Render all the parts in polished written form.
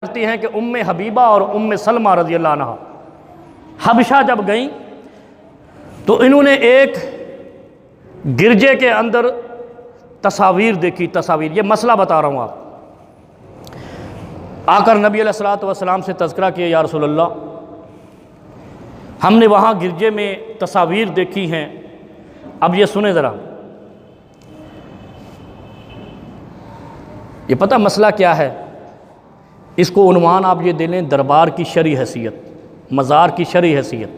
کرتی ہیں کہ ام حبیبہ اور ام سلمہ رضی اللہ عنہ حبشہ جب گئیں تو انہوں نے ایک گرجے کے اندر تصاویر دیکھی. تصاویر، یہ مسئلہ بتا رہا ہوں. آپ آ کر نبی علیہ الصلوۃ والسلام سے تذکرہ کیا، یا رسول اللہ ہم نے وہاں گرجے میں تصاویر دیکھی ہیں. اب یہ سنیں ذرا، یہ پتہ مسئلہ کیا ہے؟ اس کو عنوان آپ یہ دے لیں، دربار کی شرعی حیثیت، مزار کی شرعی حیثیت.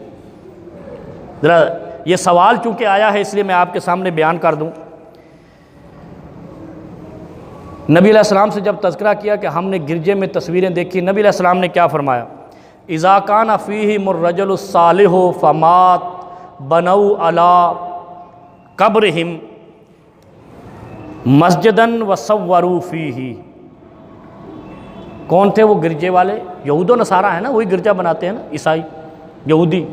ذرا یہ سوال چونکہ آیا ہے اس لیے میں آپ کے سامنے بیان کر دوں. نبی علیہ السلام سے جب تذکرہ کیا کہ ہم نے گرجے میں تصویریں دیکھی، نبی علیہ السلام نے کیا فرمایا؟ اذا کان فیہم الرجل الصالح فمات بنوا علی قبرہم مسجدا وصوروا فیہ. کون تھے وہ گرجے والے؟ یہود و نصارہ ہیں نا، وہی گرجا بناتے ہیں نا، عیسائی یہودی.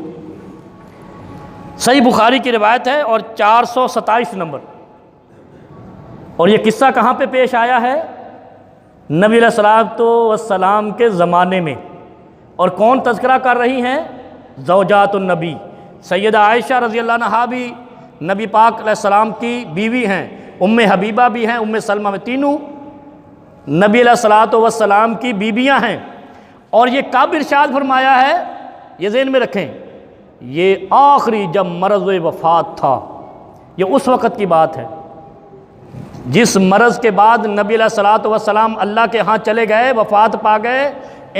صحیح بخاری کی روایت ہے اور 427 نمبر. اور یہ قصہ کہاں پہ پیش آیا ہے؟ نبی علیہ الصلوۃ والسلام کے زمانے میں. اور کون تذکرہ کر رہی ہیں؟ زوجات النبی. سیدہ عائشہ رضی اللہ عنہا بھی نبی پاک علیہ السلام کی بیوی ہیں، ام حبیبہ بھی ہیں، ام سلمہ میں، تینوں نبی علیہ الصلوۃ والسلام کی بیویاں ہیں. اور یہ کب ارشاد فرمایا ہے؟ یہ ذہن میں رکھیں، یہ آخری جب مرض وفات تھا، یہ اس وقت کی بات ہے جس مرض کے بعد نبی علیہ الصلوۃ والسلام اللہ کے ہاں چلے گئے، وفات پا گئے،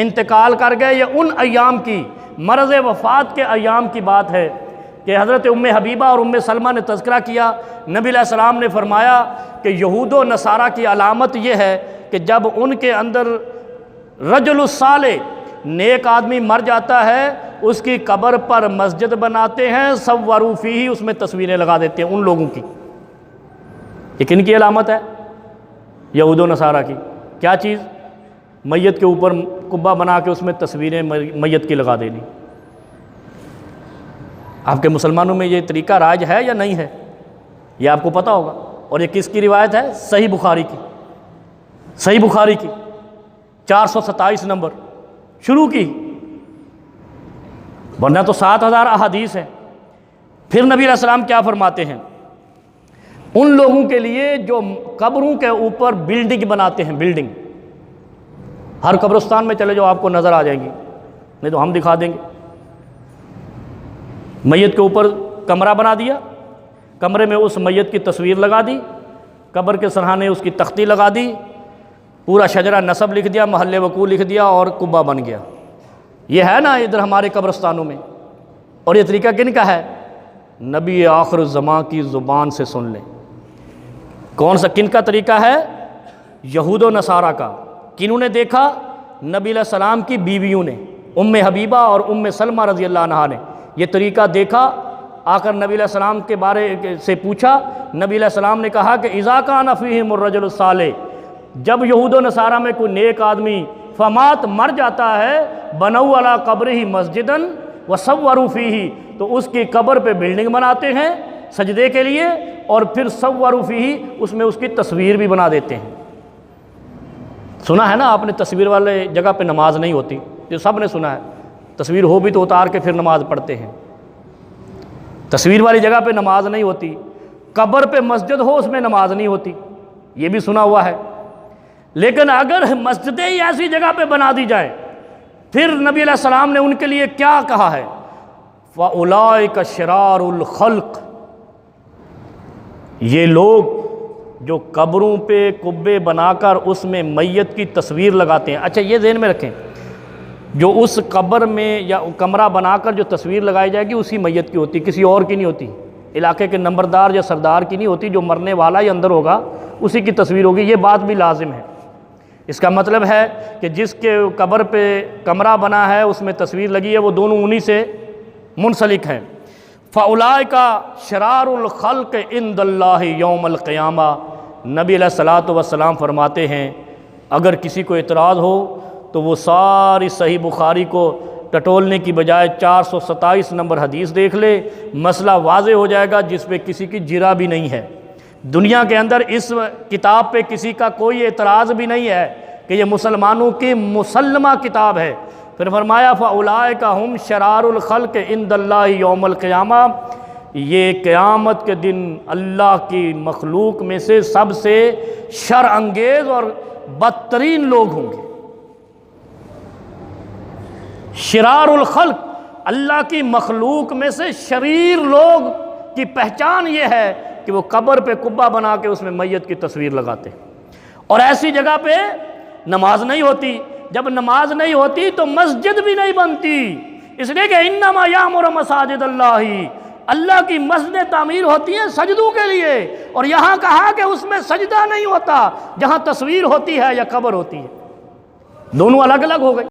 انتقال کر گئے. یہ ان ایام کی، مرض وفات کے ایام کی بات ہے کہ حضرت ام حبیبہ اور ام سلمہ نے تذکرہ کیا. نبی علیہ السلام نے فرمایا کہ یہود و نصارہ کی علامت یہ ہے کہ جب ان کے اندر رجل الصالح، نیک آدمی مر جاتا ہے، اس کی قبر پر مسجد بناتے ہیں، صوروا فیہ، اس میں تصویریں لگا دیتے ہیں ان لوگوں کی. یہ کن کی علامت ہے؟ یہود و نصارہ کی. کیا چیز؟ میت کے اوپر قبہ بنا کے اس میں تصویریں میت کی لگا دینی. آپ کے مسلمانوں میں یہ طریقہ رائج ہے یا نہیں ہے؟ یہ آپ کو پتہ ہوگا. اور یہ کس کی روایت ہے؟ صحیح بخاری کی. صحیح بخاری کی 427 نمبر شروع کی، ورنہ تو 7000 احادیث ہیں. پھر نبی علیہ السلام کیا فرماتے ہیں؟ ان لوگوں کے لیے جو قبروں کے اوپر بلڈنگ بناتے ہیں، بلڈنگ، ہر قبرستان میں چلے جاؤ آپ کو نظر آ جائیں گی، نہیں تو ہم دکھا دیں گے. میت کے اوپر کمرہ بنا دیا، کمرے میں اس میت کی تصویر لگا دی، قبر کے سرہانے اس کی تختی لگا دی، پورا شجرہ نسب لکھ دیا، محل وقوع لکھ دیا اور قبہ بن گیا. یہ ہے نا ادھر ہمارے قبرستانوں میں. اور یہ طریقہ کن کا ہے؟ نبی آخر الزمان کی زبان سے سن لیں. کون سا، کن کا طریقہ ہے؟ یہود و نصارہ کا. کنہوں نے دیکھا؟ نبی علیہ السلام کی بیویوں نے، ام حبیبہ اور ام سلمہ رضی اللہ عنہا نے یہ طریقہ دیکھا. آ کر نبی علیہ السلام کے بارے سے پوچھا. نبی علیہ السلام نے کہا کہ اذا کان فیہم الرجل الصالح، جب یہود و نصارہ میں کوئی نیک آدمی فمات مر جاتا ہے، بنوا علی قبرہ مسجدا وصوروا فیہ، تو اس کی قبر پہ بلڈنگ بناتے ہیں سجدے کے لیے، اور پھر صوروا فیہ، اس میں اس کی تصویر بھی بنا دیتے ہیں. سنا ہے نا آپ نے، تصویر والے جگہ پہ نماز نہیں ہوتی، یہ سب نے سنا ہے. تصویر ہو بھی تو اتار کے پھر نماز پڑھتے ہیں. تصویر والی جگہ پہ نماز نہیں ہوتی. قبر پہ مسجد ہو، اس میں نماز نہیں ہوتی، یہ بھی سنا ہوا ہے. لیکن اگر مسجدیں ہی ایسی جگہ پہ بنا دی جائیں، پھر نبی علیہ السلام نے ان کے لیے کیا کہا ہے؟ فَأُولَئِكَ شِرَارُ الْخَلْقِ، یہ لوگ جو قبروں پہ قبے بنا کر اس میں میت کی تصویر لگاتے ہیں. اچھا یہ ذہن میں رکھیں، جو اس قبر میں یا کمرہ بنا کر جو تصویر لگائی جائے گی اسی میت کی ہوتی، کسی اور کی نہیں ہوتی. علاقے کے نمبردار یا سردار کی نہیں ہوتی، جو مرنے والا یا اندر ہوگا اسی کی تصویر ہوگی. یہ بات بھی لازم ہے. اس کا مطلب ہے کہ جس کے قبر پہ کمرہ بنا ہے اس میں تصویر لگی ہے، وہ دونوں انہی سے منسلک ہیں. فَأُولَئِكَ شِرَارُ الْخَلْقِ عِندَ اللَّهِ يَوْمَ الْقِيَامَةِ. نبی علیہ الصلوۃ والسلام فرماتے ہیں اگر کسی کو اعتراض ہو تو وہ ساری صحیح بخاری کو ٹٹولنے کی بجائے 427 نمبر حدیث دیکھ لے، مسئلہ واضح ہو جائے گا، جس پہ کسی کی جرا بھی نہیں ہے. دنیا کے اندر اس کتاب پہ کسی کا کوئی اعتراض بھی نہیں ہے کہ یہ مسلمانوں کی مسلمہ کتاب ہے۔ پھر فرمایا فَأُولَٰئِکَ هُمْ شَرَارُ الْخَلْقِ عِندَ اللَّهِ یوم القیامہ، یہ قیامت کے دن اللہ کی مخلوق میں سے سب سے شر انگیز اور بدترین لوگ ہوں گے۔ شرار الخلق، اللہ کی مخلوق میں سے شریر لوگ کی پہچان یہ ہے کہ وہ قبر پہ قبہ بنا کے اس میں میت کی تصویر لگاتے، اور ایسی جگہ پہ نماز نہیں ہوتی۔ جب نماز نہیں ہوتی تو مسجد بھی نہیں بنتی، اس لیے کہ انما یامر مساجد اللہ، اللہ کی مسجدیں تعمیر ہوتی ہیں سجدوں کے لیے، اور یہاں کہا کہ اس میں سجدہ نہیں ہوتا جہاں تصویر ہوتی ہے یا قبر ہوتی ہے، دونوں الگ الگ ہو گئی۔